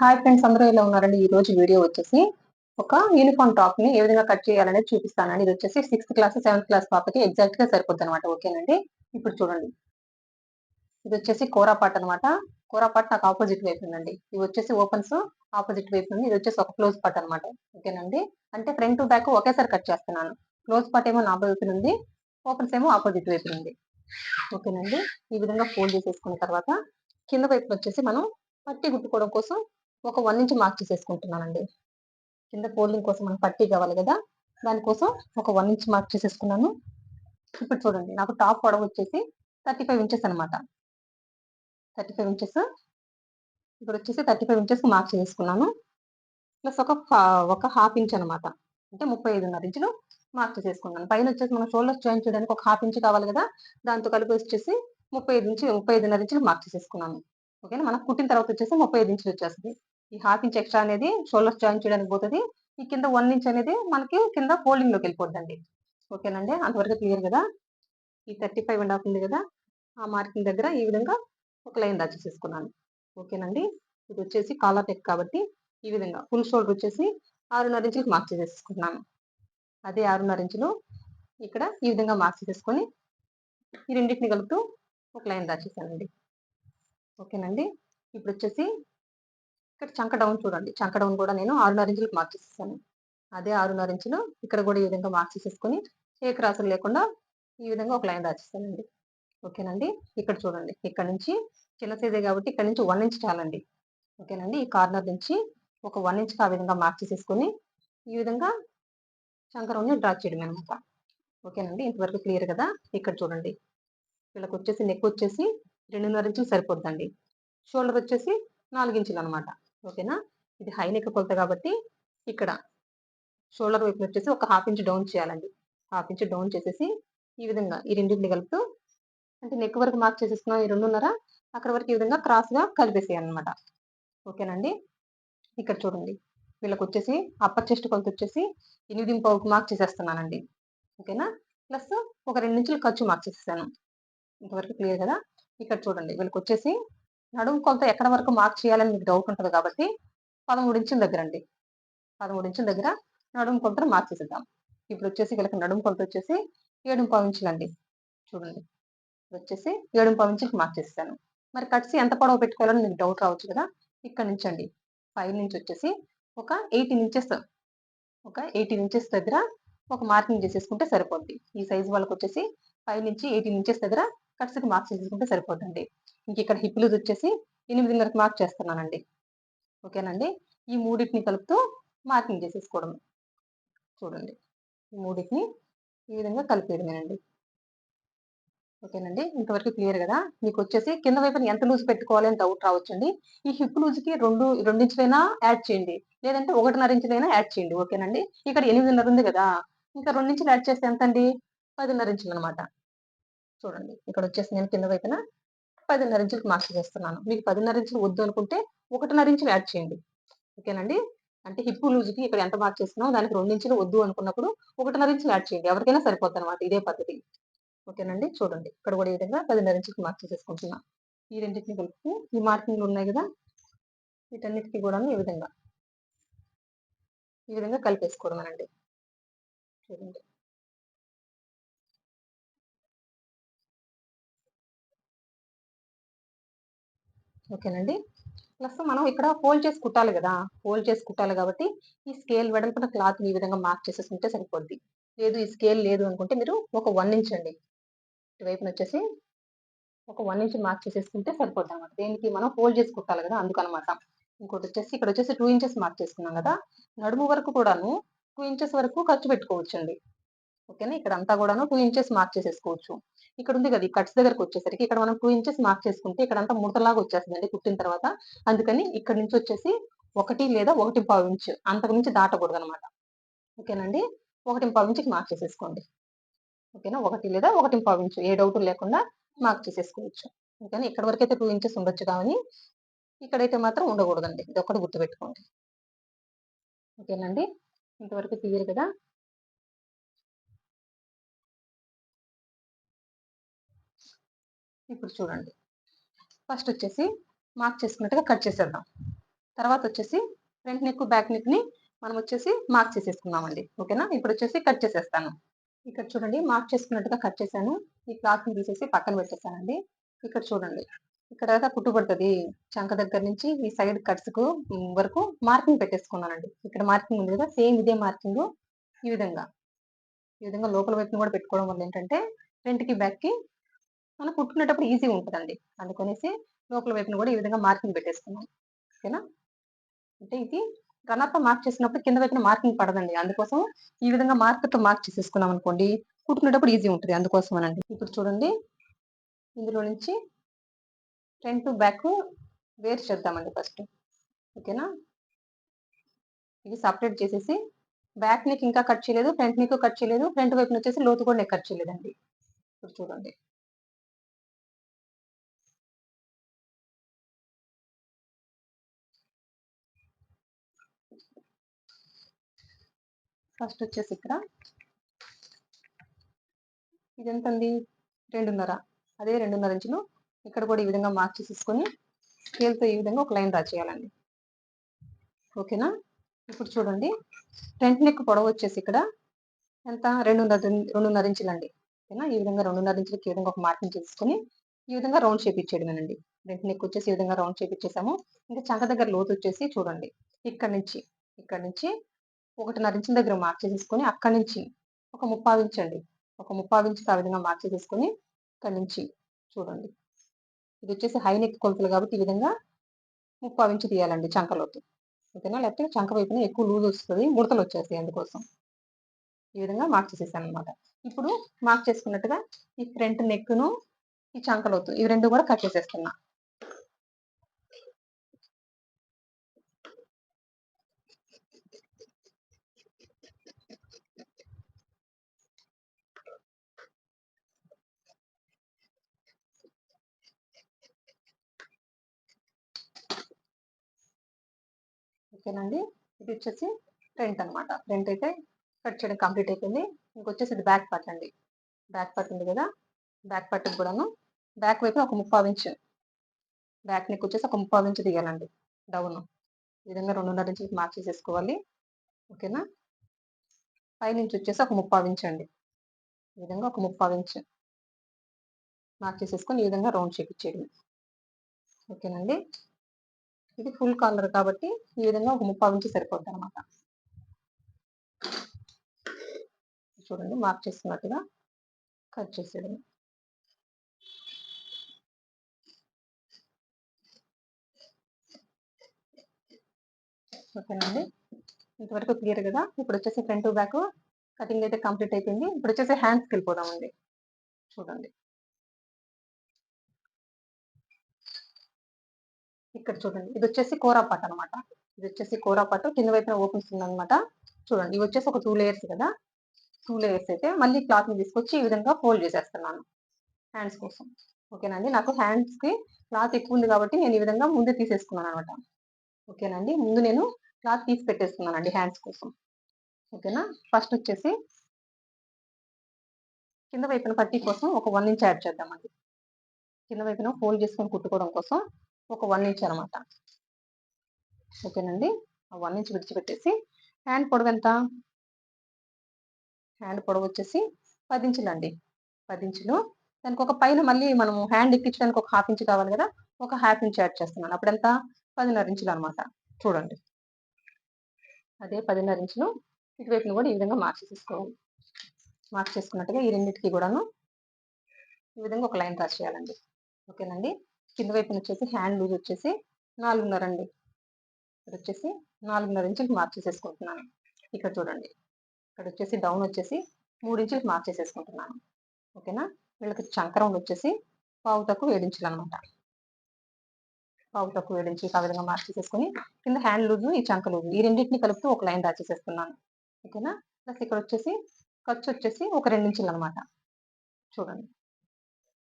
Hi friends, అందరూ ఎలా ఉన్నారండి? ఈ రోజు వీడియో వచ్చేసి ఒక యూనిఫామ్ టాప్ ని ఏ విధంగా కట్ చేయాలనేది చూపిస్తానండి. ఇది వచ్చేసి 6th క్లాస్ 7th క్లాస్ పాపకి ఎగ్జాక్ట్ గా సరిపోద్ది అనమాట. ఓకేనండి. ఇప్పుడు చూడండి, ఇది వచ్చేసి కోరా పార్ట్ అనమాట. కోరా పార్ట్ నాకు ఆపోజిట్ వైపు ఉందండి. ఇది వచ్చేసి ఓపెన్స్ ఆపోజిట్ వైపు ఉంది. ఇది వచ్చేసి ఒక క్లోజ్ పార్ట్ అనమాట. ఓకేనండి. అంటే ఫ్రంట్ టు బ్యాక్ ఒకేసారి కట్ చేస్తున్నాను. క్లోజ్ పార్ట్ ఏమో నా వైపు ఉంది, ఓపెన్స్ ఏమో ఆపోజిట్ వైపు ఉంది. ఓకేనండి. ఈ విధంగా ఫోల్డ్ చేసేసుకున్న తర్వాత కింద వైపు వచ్చేసి మనం పట్టి కుట్టుకోవడం కోసం ఒక 1 ఇంచ్ మార్క్ చేసేసుకుంటున్నానండి. కింద ఫోల్డింగ్ కోసం మనం పట్టీ కావాలి కదా, దానికోసం ఒక 1 ఇంచ్ మార్క్ చేసేసుకున్నాను. ఇప్పుడు చూడండి, నాకు టాప్ పొడవు వచ్చేసి 35 ఇంచెస్ అనమాట. 35 ఇంచెస్ ఇప్పుడు వచ్చేసి 35 ఇంచెస్ మార్క్ చేసుకున్నాను. ప్లస్ ఒక హాఫ్ ఇంచ్ అనమాట. అంటే 35.5 ఇంచులు మార్క్ చేసేసుకున్నాను. పైన వచ్చేసి మనం షోల్డర్స్ జాయిన్ చేయడానికి ఒక హాఫ్ ఇంచ్ కావాలి కదా, దాంతో కలిపి వచ్చేసి 35.5 ఇంచులు మార్క్ చేసేసుకున్నాను. ఓకేనా. మనకు కుట్టిన తర్వాత వచ్చేసి 35 ఇంచులు వచ్చేస్తుంది. ఈ హాఫ్ ఇంచ్ ఎక్స్ట్రా అనేది షోల్డర్స్ జాయిన్ చేయడానికి పోతుంది. ఈ కింద 1 ఇంచ్ అనేది మనకి కింద ఫోల్డింగ్ లోకి వెళ్ళిపోద్దండి. ఓకేనండి. అంతవరకు క్లియర్ కదా. ఈ 35.5 ఉంది కదా, ఆ మార్కింగ్ దగ్గర ఈ విధంగా ఒక లైన్ డ్రా చేసేసుకున్నాను. ఓకేనండి. ఇది వచ్చేసి కాలర్ నెక్ కాబట్టి ఈ విధంగా ఫుల్ షోల్డర్ వచ్చేసి 6.5 ఇంచులకు మార్క్ చేసేసుకున్నాను. అదే 6.5 ఇంచులు ఇక్కడ ఈ విధంగా మార్క్ చేసేసుకొని ఈ రెండింటిని కలుపుతూ ఒక లైన్ డ్రా చేశానండి. ఓకేనండి. ఇప్పుడు వచ్చేసి ఇక్కడ చంక డౌన్ చూడండి, చంక డౌన్ కూడా నేను 6.5 ఇంచులకు మార్క్ చేసేసాను. అదే 6.5 ఇంచులు ఇక్కడ కూడా ఈ విధంగా మార్క్ చేసేసుకొని ఏ క్రాసులు లేకుండా ఈ విధంగా ఒక లైన్ రాసేస్తానండి. ఓకేనండి. ఇక్కడ చూడండి, ఇక్కడ నుంచి చిన్న సైజే కాబట్టి ఇక్కడ నుంచి 1 ఇంచ్ చాలండి. ఓకేనండి. ఈ కార్నర్ నుంచి ఒక 1 ఇంచ్ ఆ విధంగా మార్క్ చేసేసుకొని ఈ విధంగా చంక రౌండ్ని డ్రా చేయడం అనమాట. ఓకేనండి. ఇంతవరకు క్లియర్ కదా. ఇక్కడ చూడండి, వీళ్ళకి వచ్చేసి నెక్ వచ్చేసి 2.5 ఇంచులు సరిపోద్దండి. షోల్డర్ వచ్చేసి 4 ఇంచులు అనమాట. ఓకేనా. ఇది హై నెక్ కొలత కాబట్టి ఇక్కడ షోల్డర్ వైపు వచ్చేసి ఒక హాఫ్ ఇంచ్ డౌన్ చేయాలండి. హాఫ్ ఇంచ్ డౌన్ చేసేసి ఈ విధంగా ఈ రెండింటిని కలుపుతూ, అంటే నెక్ వరకు మార్క్ చేసేస్తున్నాం ఈ 2.5, అక్కడ వరకు ఈ విధంగా క్రాస్ గా కలిపేసేయాలన్నమాట. ఓకేనండి. ఇక్కడ చూడండి, వీళ్ళకి వచ్చేసి అప్పర్ చెస్ట్ కొలత వచ్చేసి 8.5 మార్క్ చేసేస్తున్నానండి. ఓకేనా. ప్లస్ ఒక 2 ఇంచులు ఖర్చు మార్క్ చేసేసాను. ఇంతవరకు క్లియర్ కదా. ఇక్కడ చూడండి, వీళ్ళకి వచ్చేసి నడుము కొలత ఎక్కడ వరకు మార్క్ చేయాలని మీకు డౌట్ ఉంటుంది కాబట్టి 13 ఇంచుల దగ్గర అండి. 13 ఇంచుల దగ్గర నడుము కొలతను మార్క్ చేసేద్దాం. ఇప్పుడు వచ్చేసి వీళ్ళకి నడుము కొలత వచ్చేసి 7.5 ఇంచులు అండి. చూడండి, వచ్చేసి 7.5 ఇంచులకు మార్క్ చేస్తాను. మరి కట్స్ ఎంత పొడవు పెట్టుకోవాలని మీకు డౌట్ రావచ్చు కదా. ఇక్కడ నుంచి అండి 5 నుంచి వచ్చేసి ఒక 18 ఇంచెస్ దగ్గర ఒక మార్కింగ్ చేసేసుకుంటే సరిపోద్ది. ఈ సైజు వాళ్ళకి వచ్చేసి 5 నుంచి 18 ఇంచెస్ దగ్గర కట్స్ కి మార్క్ చేసేసుకుంటే సరిపోద్దండి. ఇంక ఇక్కడ హిప్ లూజ్ వచ్చేసి 8.5 మార్క్ చేస్తున్నానండి. ఓకేనండి. ఈ మూడింటిని కలుపుతూ మార్కింగ్ చేసేసుకోవడం. చూడండి, ఈ మూడింటిని ఈ విధంగా కలిపేయడమేనండి. ఓకేనండి. ఇంతవరకు క్లియర్ కదా. మీకు వచ్చేసి కింద వైపున ఎంత లూజ్ పెట్టుకోవాలి అని డౌట్ రావచ్చండి. ఈ హిప్ లూజ్ కి 2 ఇంచులైనా యాడ్ చేయండి, లేదంటే 1.5 ఇంచులైనా యాడ్ చేయండి. ఓకేనండి. ఇక్కడ 8.5 ఉంది కదా, ఇంకా 2 ఇంచులు యాడ్ చేస్తే ఎంత అండి? 10.5 ఇంచులు అనమాట. చూడండి, ఇక్కడ వచ్చేసి నేను కింద వైపున 10.5 ఇంచులకు మార్క్ చేస్తున్నాను. మీకు 10.5 ఇంచులు వద్దు అనుకుంటే 1.5 ఇంచులు యాడ్ చేయండి. ఓకేనండి. అంటే హిప్ లూజ్ కి ఇక్కడ ఎంత మార్క్ చేస్తున్నామో దానికి 2 ఇంచులు వద్దు అనుకున్నప్పుడు 1.5 ఇంచులు యాడ్ చేయండి. ఎవరికైనా సరిపోద్ది అనమాట ఇదే పద్ధతి. ఓకేనండి. చూడండి, ఇక్కడ కూడా ఈ విధంగా 10.5 ఇంచులకు మార్క్ చేసేసుకుంటున్నా. ఈ రెండింటిని కలుపుతూ ఈ మార్కింగ్లు ఉన్నాయి కదా, వీటన్నిటికీ కూడా ఈ విధంగా కలిపేసుకోవడమేనండి. చూడండి, ఓకేనండి. ప్లస్ మనం ఇక్కడ ఫోల్డ్ చేసి కుట్టాలి కదా, ఫోల్డ్ చేసి కుట్టాలి కాబట్టి ఈ స్కేల్ వెడల్పున క్లాత్ ఈ విధంగా మార్క్ చేసేసుకుంటే సరిపోద్ది. లేదు ఈ స్కేల్ లేదు అనుకుంటే మీరు ఒక 1 ఇంచ్ అండి ఇటువైపున వచ్చేసి ఒక 1 ఇంచ్ మార్క్ చేసేసుకుంటే సరిపోద్ది అనమాట. దేనికి మనం ఫోల్డ్ చేసి కుట్టాలి కదా, అందుకనమాట. ఇంకోటి వచ్చేసి ఇక్కడ వచ్చేసి 2 ఇంచెస్ మార్క్ చేసుకున్నాం కదా, నడుము వరకు కూడాను 2 ఇంచెస్ వరకు ఖర్చు పెట్టుకోవచ్చండి. ఓకేనా. ఇక్కడ అంతా కూడాను 2 ఇంచెస్ మార్క్ చేసేసుకోవచ్చు. ఇక్కడ ఉంది కదా, ఈ కట్స్ దగ్గరకు వచ్చేసరికి ఇక్కడ మనం 2 ఇంచెస్ మార్క్ చేసుకుంటే ఇక్కడ అంతా ముడతలాగా వచ్చేస్తుందండి కుట్టిన తర్వాత. అందుకని ఇక్కడ నుంచి వచ్చేసి 1 లేదా 1.5 ఇంచ్ అంతకు మించి దాటకూడదు అనమాట. ఓకేనండి. 1.5 ఇంచుకి మార్క్ చేసేసుకోండి. ఓకేనా. 1 లేదా 1.5 ఇంచు ఏ డౌట్ లేకుండా మార్క్ చేసేసుకోవచ్చు. ఓకేనా. ఇక్కడ వరకు అయితే 2 ఇంచెస్ ఉండొచ్చు కానీ ఇక్కడైతే మాత్రం ఉండకూడదండి. ఇది ఒకటి గుర్తుపెట్టుకోండి. ఓకేనండి. ఇంతవరకు క్లియర్ కదా. ఇప్పుడు చూడండి, ఫస్ట్ వచ్చేసి మార్క్ చేసుకున్నట్టుగా కట్ చేసేద్దాం. తర్వాత వచ్చేసి ఫ్రంట్ నెక్ బ్యాక్ నెక్ ని మనం వచ్చేసి మార్క్ చేసేసుకున్నామండి. ఓకేనా? ఇప్పుడు వచ్చేసి కట్ చేసేస్తాను. ఇక్కడ చూడండి మార్క్ చేసుకున్నట్టుగా కట్ చేశాను. ఈ క్లాత్ ని తీసేసి పక్కన పెట్టేసానండి. ఇక్కడ చూడండి, ఇక్కడ దాకా కుట్టు పడుతుంది. చంక దగ్గర నుంచి ఈ సైడ్ కట్స్ కు వరకు మార్కింగ్ పెట్టేసుకున్నానండి. ఇక్కడ మార్కింగ్ ఉంది కదా, సేమ్ ఇదే మార్కింగ్ ఈ విధంగా లోపల వైపుని కూడా పెట్టుకోవడం వల్ల ఏంటంటే ఫ్రంట్ కి బ్యాక్ కి మనం కుట్టుకునేటప్పుడు ఈజీగా ఉంటుందండి. అందుకనేసి లోపల వైపున కూడా ఈ విధంగా మార్కింగ్ పెట్టేసుకున్నాం. ఓకేనా? అంటే ఇది రనర్తో మార్క్ చేసినప్పుడు కింద వైపున మార్కింగ్ పడదండి. అందుకోసం ఈ విధంగా మార్కర్తో మార్క్ చేసేసుకున్నాం అనుకోండి, కుట్టుకునేటప్పుడు ఈజీ ఉంటుంది. అందుకోసం అనండి. ఇప్పుడు చూడండి, ఇందులో నుంచి ఫ్రంట్ బ్యాక్ వేరు చేద్దామండి ఫస్ట్. ఓకేనా? ఇది సపరేట్ చేసేసి బ్యాక్ నెక్ ఇంకా కట్ చేయలేదు, ఫ్రంట్ నెక్ కట్ చేయలేదు, ఫ్రంట్ వైపున వచ్చేసి లోతు కూడా నెక్ కట్ చేయలేదండి. ఇప్పుడు చూడండి, ఫస్ట్ వచ్చేసి ఇక్కడ ఇది ఎంత అండి, 2.5. అదే 2.5 ఇంచులు ఇక్కడ కూడా ఈ విధంగా మార్క్ చేసేసుకొని స్కేల్తో ఈ విధంగా ఒక లైన్ డ్రా చేయాలండి. ఓకేనా? ఇప్పుడు చూడండి, ఫ్రంట్ నెక్ పొడవు వచ్చేసి ఇక్కడ ఎంత, 2.5 ఇంచులండి. ఓకేనా? ఈ విధంగా 2.5 ఇంచులకి ఈ విధంగా ఒక మార్కింగ్ చేసుకొని ఈ విధంగా రౌండ్ షేప్ ఇచ్చేయడమేనండి. ఫ్రంట్ నెక్ వచ్చేసి ఈ విధంగా రౌండ్ షేప్ ఇచ్చేసాము. ఇంకా చంక దగ్గర లోతు వచ్చేసి చూడండి, ఇక్కడ నుంచి 1.5 ఇంచుల దగ్గర మార్క్ చేసేసుకొని అక్కడి నుంచి ఒక 3/4 ఇంచు అండి, ఒక 3/4 ఇంచుకి ఆ విధంగా మార్క్ చేసేసుకొని ఇక్కడ నుంచి చూడండి, ఇది వచ్చేసి హై నెక్ కొలతలు కాబట్టి ఈ విధంగా 3/4 ఇంచు తీయాలండి చంకలోతు. ఓకేనా? లేకపోతే చంక వైపున ఎక్కువ లూజ్ వస్తుంది, ముడతలు వచ్చేస్తాయి. అందుకోసం ఈ విధంగా మార్క్ చేసేసాను అనమాట. ఇప్పుడు మార్క్ చేసుకున్నట్టుగా ఈ ఫ్రంట్ నెక్ ను ఈ చంకలోతు ఇవి రెండు కూడా కట్ చేసేస్తున్నా. ఓకేనండి, ఇది వచ్చేసి ఫ్రంట్ అనమాట. ఫ్రంట్ అయితే కట్ చేయడం కంప్లీట్ అయిపోయింది. ఇంకొచ్చేసి ఇది బ్యాక్ పార్ట్ అండి. బ్యాక్ పార్ట్ ఉంది కదా, బ్యాక్ పార్ట్ కూడాను బ్యాక్ వైపు ఒక 3/4 ఇంచు, బ్యాక్ నెక్ వచ్చేసి ఒక 3/4 ఇంచు తీయాలండి డౌన్. ఈ విధంగా 2.5 ఇంచులకి మార్క్ చేసేసుకోవాలి. ఓకేనా? పైనుంచి వచ్చేసి ఒక 3/4 ఇంచు అండి. ఈ విధంగా ఒక 3/4 ఇంచు మార్క్ చేసేసుకొని ఈ విధంగా రౌండ్ షేప్ ఇచ్చేయండి. ఓకేనండి, ఇది ఫుల్ కాలర్ కాబట్టి ఈ విధంగా ఒక 3/4 ఇంచు సరిపోద్ది అనమాట. చూడండి, మార్క్ చేసుకున్నట్టుగా కట్ చేసేయడం. ఓకేనండి, ఇంతవరకు క్లియర్ కదా. ఇప్పుడు వచ్చేసి ఫ్రంట్ బ్యాక్ కటింగ్ అయితే కంప్లీట్ అయిపోయింది. ఇప్పుడు వచ్చేసి హ్యాండ్స్కి వెళ్ళిపోదామండి. చూడండి, ఇక్కడ చూడండి, ఇది వచ్చేసి కోరా పాట్ అనమాట. ఇది వచ్చేసి కోరా పాటు కింద వైపున ఓపెన్స్ ఉందన్నమాట. చూడండి, ఇవి వచ్చేసి ఒక 2 లేయర్స్ కదా. 2 లేయర్స్ అయితే మళ్ళీ క్లాత్ ని తీసుకొచ్చి ఈ విధంగా ఫోల్డ్ చేసేస్తున్నాను హ్యాండ్స్ కోసం. ఓకేనండి, నాకు హ్యాండ్స్ కి క్లాత్ ఎక్కువ ఉంది కాబట్టి నేను ఈ విధంగా ముందే తీసేసుకున్నాను అనమాట. ఓకేనండి, ముందు నేను క్లాత్ తీసి పెట్టేసుకున్నానండి హ్యాండ్స్ కోసం. ఓకేనా? ఫస్ట్ వచ్చేసి కింద వైపున పట్టీ కోసం ఒక 1 ఇంచ్ యాడ్ చేద్దామండి. కింద వైపున ఫోల్డ్ చేసుకొని కుట్టుకోవడం కోసం ఒక 1 ఇంచ్ అనమాట. ఓకేనండి, ఆ 1 ఇంచ్ విడిచిపెట్టేసి హ్యాండ్ పొడవు ఎంత, హ్యాండ్ పొడవు వచ్చేసి 10 ఇంచులండి. 10 ఇంచులు. దానికి ఒక పైన మళ్ళీ మనం హ్యాండ్ ఎక్కించడానికి ఒక 1/2 ఇంచ్ కావాలి కదా, ఒక 1/2 ఇంచ్ యాడ్ చేస్తున్నాను. అప్పుడు ఎంత, 10.5 ఇంచులు అనమాట. చూడండి, అదే 10.5 ఇంచులు ఇటువైపును కూడా ఈ విధంగా మార్క్ చేసుకోవాలి. మార్క్ చేసుకున్నట్టుగా ఈ రెండింటికి కూడాను ఈ విధంగా ఒక లైన్ డ్రా చేయాలండి. ఓకేనండి, కింద వైపున వచ్చేసి హ్యాండ్ లూజ్ వచ్చేసి 4.5 అండి. ఇక్కడ వచ్చేసి 4.5 ఇంచులకి మార్క్ చేసేసుకుంటున్నాను. ఇక్కడ చూడండి, ఇక్కడ వచ్చేసి డౌన్ వచ్చేసి 3 ఇంచులకి మార్క్ చేసేసుకుంటున్నాను. ఓకేనా? వీళ్ళకి చంకరం వచ్చేసి 7 ఇంచులు అనమాట. 7 ఇంచులకి ఆ విధంగా మార్క్ చేసేసుకొని కింద హ్యాండ్ లూజ్ ఈ చంక లూజ్ ఈ రెండింటిని కలుపుతూ ఒక లైన్ డ్రా చేసేస్తున్నాను. ఓకేనా? ప్లస్ ఇక్కడ వచ్చేసి ఖర్చు వచ్చేసి ఒక 2 ఇంచులు అనమాట. చూడండి,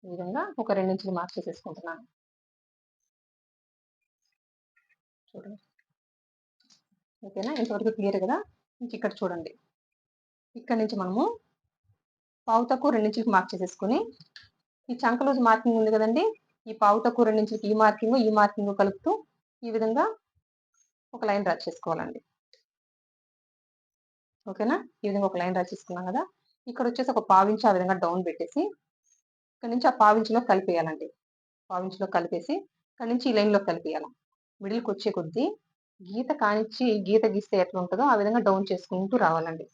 ఈ విధంగా ఒక 2 ఇంచులు మార్క్ చేసేసుకుంటున్నాను. చూడండి, ఓకేనా? ఇంతవరకు క్లియర్ కదా. ఇక్కడ చూడండి, ఇక్కడ నుంచి మనము 2 ఇంచులకి మార్క్ చేసేసుకొని ఈ చంక లూజ్ మార్కింగ్ ఉంది కదండి, ఈ 2 ఇంచులకి ఈ మార్కింగ్ కలుపుతూ ఈ విధంగా ఒక లైన్ డ్రా చేసుకోవాలండి. ఓకేనా? ఈ విధంగా ఒక లైన్ డ్రా చేసుకున్నాం కదా! ఇక్కడ వచ్చేసి ఒక పావించి ఆ విధంగా డౌన్ పెట్టేసి, ఇక్కడ నుంచి ఆ పావించిలో కలిపేయాలండి. పావించిలో కలిపేసి, ఇక్కడ నుంచి ఈ లైన్‌లో కలిపేయాల. మిడిల్‌కొచ్చే కొద్దీ గీత కానిచ్చి గీత గీస్తే ఎట్లుంటదో ఆ విధంగా డౌన్ చేసుకుంటూ రావాలండి.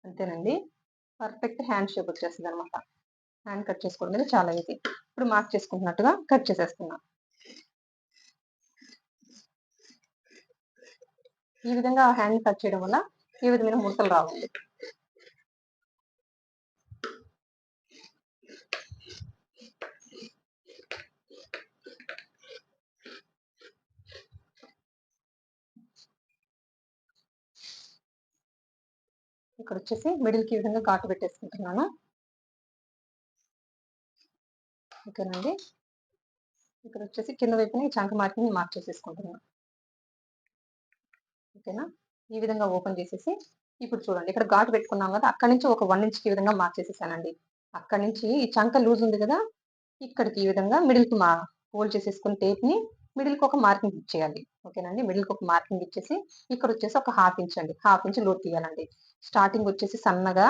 అంతేనండి. పర్ఫెక్ట్ హ్యాండ్ షేప్ వచ్చేస్తదనమాట. హ్యాండ్ కట్ చేసుకోవడం అనేది చాలా ఈజీ. ఇప్పుడు మార్క్ చేసుకుంటున్నట్టుగా కట్ చేసేస్తున్నా. ఈ విధంగా హ్యాండ్ కట్ చేయడం వల్ల ఏ విధమైన ముడతలు రావండి. ఇక్కడొచ్చేసి మిడిల్‌కి ఈ విధంగా ఘాటు పెట్టేసుకుంటున్నాను. ఓకేనండి. ఇక్కడొచ్చేసి కింద వైపున ఈ చంక మార్కింగ్‌ని మార్క్ చేసేసుకుంటున్నా. ఓకేనా? ఈ విధంగా ఓపెన్ చేసేసి, ఇప్పుడు చూడండి ఇక్కడ ఘాటు పెట్టుకున్నాం కదా! అక్కడి నుంచి ఒక 1 ఇంచ్‌కి ఈ విధంగా మార్క్ చేసేసానండి. అక్కడి నుంచి ఈ చంక లూజ్ ఉంది కదా! ఇక్కడికి ఈ విధంగా మిడిల్‌కి ఫోల్డ్ చేసేసుకొని టేప్‌ని మిడిల్‌కి ఒక మార్కింగ్ ఇచ్చేయాలి. ఓకేనండి. మిడిల్‌కి ఒక మార్కింగ్ ఇచ్చేసి, ఇక్కడొచ్చేసి ఒక 1/2 ఇంచ్ అండి. 1/2 ఇంచ్ లోతు తీయాలండి. స్టార్టింగ్ వచ్చేసి సన్నగా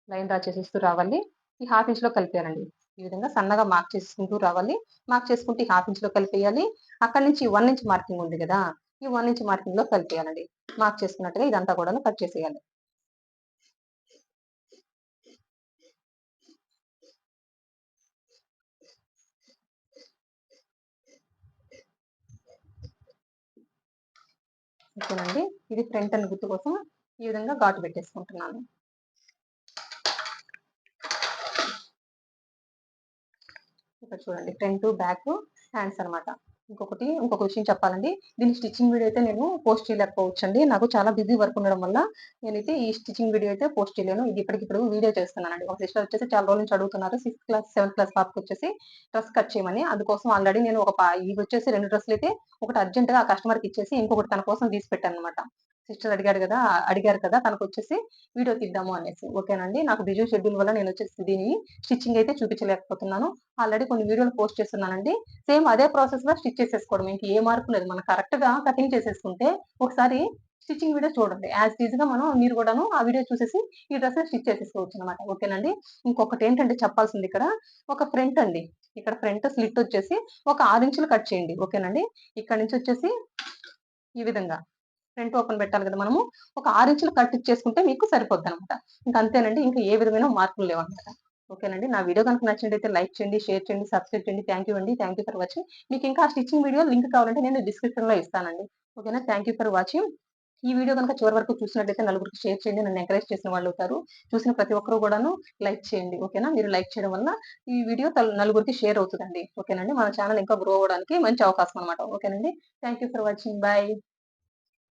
లైన్ డ్రా చేసేస్తూ రావాలి. ఈ 1/2 ఇంచ్‌లో కలిపేయాలండి. ఈ విధంగా సన్నగా మార్క్ చేసుకుంటూ రావాలి. మార్క్ చేసుకుంటూ ఈ 1/2 ఇంచ్‌లో కలిపేయాలి. అక్కడి నుంచి 1 ఇంచ్ మార్కింగ్ ఉంది గదా! ఈ 1 ఇంచ్ మార్కింగ్‌లో కలిపేయాలండి. మార్క్ చేసుకున్నట్టుగా ఇదంతా కూడాను కట్ చేసేయాలి. ఓకేనండి. ఇది ఫ్రంట్ అని గుర్తు కోసం ఈ విధంగా ఘాటు పెట్టేసుకుంటున్నాను. ఇక్కడ చూడండి ఫ్రంట్, బ్యాక్, హ్యాండ్స్ అన్నమాట. ఇంకొక విషయం చెప్పాలండి. దీని స్టిచ్చింగ్ వీడియో అయితే నేను పోస్ట్ చేయలేకపోవచ్చండి. నాకు చాలా బిజీ వర్క్ ఉండడం వల్ల నేనైతే ఈ స్టిచ్చింగ్ వీడియో అయితే పోస్ట్ చేయలేను. ఇది ఇప్పటికిప్పుడు వీడియో చేస్తున్నానండి. ఒక సిస్టర్ వచ్చేసి చాలా రోజుల నుంచి అడుగుతున్నారు. 6th క్లాస్, 7th క్లాస్ పాపకొచ్చేసి డ్రెస్ కట్ చేయమని. అందుకోసం ఆల్రెడీ నేను ఇవొచ్చేసి 2 డ్రెస్‌లయితే ఒకటి అర్జెంట్‌గా ఆ కస్టమర్‌కి ఇచ్చేసి ఇంకొకటి తన కోసం తీసి పెట్టానన్నమాట. సిస్టర్ అడిగారు కదా! తనకొచ్చేసి వీడియో తీద్దాము అనేసి. ఓకేనండి. నాకు బిజీ షెడ్యూల్ వల్ల నేనొచ్చేసి దీని స్టిచ్చింగ్ అయితే చూపించలేకపోతున్నాను. ఆల్రెడీ కొన్ని వీడియోలు పోస్ట్ చేస్తున్నానండి. సేమ్ అదే ప్రాసెస్‌లో స్టిచ్ చేసేసుకోవడమే. ఇంక ఏ మార్పు లేదు. మనం కరెక్ట్‌గా కటింగ్ చేసేసుకుంటే ఒకసారి స్టిచ్చింగ్ వీడియో చూడండి. యాజ్ టీజ్‌గా మీరు గూడాను ఆ వీడియో చూసేసి ఈ డ్రెస్‌ని స్టిచ్ చేసేసుకోవచ్చనమాట. ఓకేనండి. ఇంకొకటేంటంటే చెప్పాల్సింది ఒక ఫ్రంట్ అండి. ఇక్కడ ఫ్రంట్ స్లిట్ వచ్చేసి ఒక 6 ఇంచులు కట్ చేయండి. ఓకేనండి. ఇక్కడి నుంచి వచ్చేసి ఈ విధంగా ఫ్రంట్ ఓపెన్ పెట్టాలి కదా మనము. ఒక 6 ఇంచులు కట్ ఇచ్చేసుకుంటే మీకు సరిపోద్దనమాట. ఇంక అంతేనండి. ఇంక ఏ విధమైన మార్పులు లేవనమాట. ఓకేనండి. నా వీడియో గనుక నచ్చినట్టయితే లైక్ చేయండి, షేర్ చేయండి, సబ్స్క్రైబ్ చేయండి. థాంక్ యూ అండి. Thank you for watching. మీకింకా స్టిచ్చింగ్ వీడియో లింక్ కావాలంటే నేను డిస్క్రిప్షన్‌లో ఇస్తానండి. ఓకేనా? Thank you for watching. ఈ వీడియో గనుక చివరి వరకు చూసినట్టయితే నలుగురికి షేర్ చేయండి. నన్ను ఎంకరేజ్ చేసిన వాళ్ళవుతారు. చూసిన ప్రతి ఒక్కరు గూడాను లైక్ చేయండి. ఓకేనా? మీరు లైక్ చేయడం వల్ల ఈ వీడియో నలుగురికి షేర్ అవుతదండి. ఓకేనండి. మన ఛానెల్ ఇంకా గ్రో అవ్వడానికి మంచి అవకాశం అనమాట. ఓకేనండి. Thank you for watching. Bye.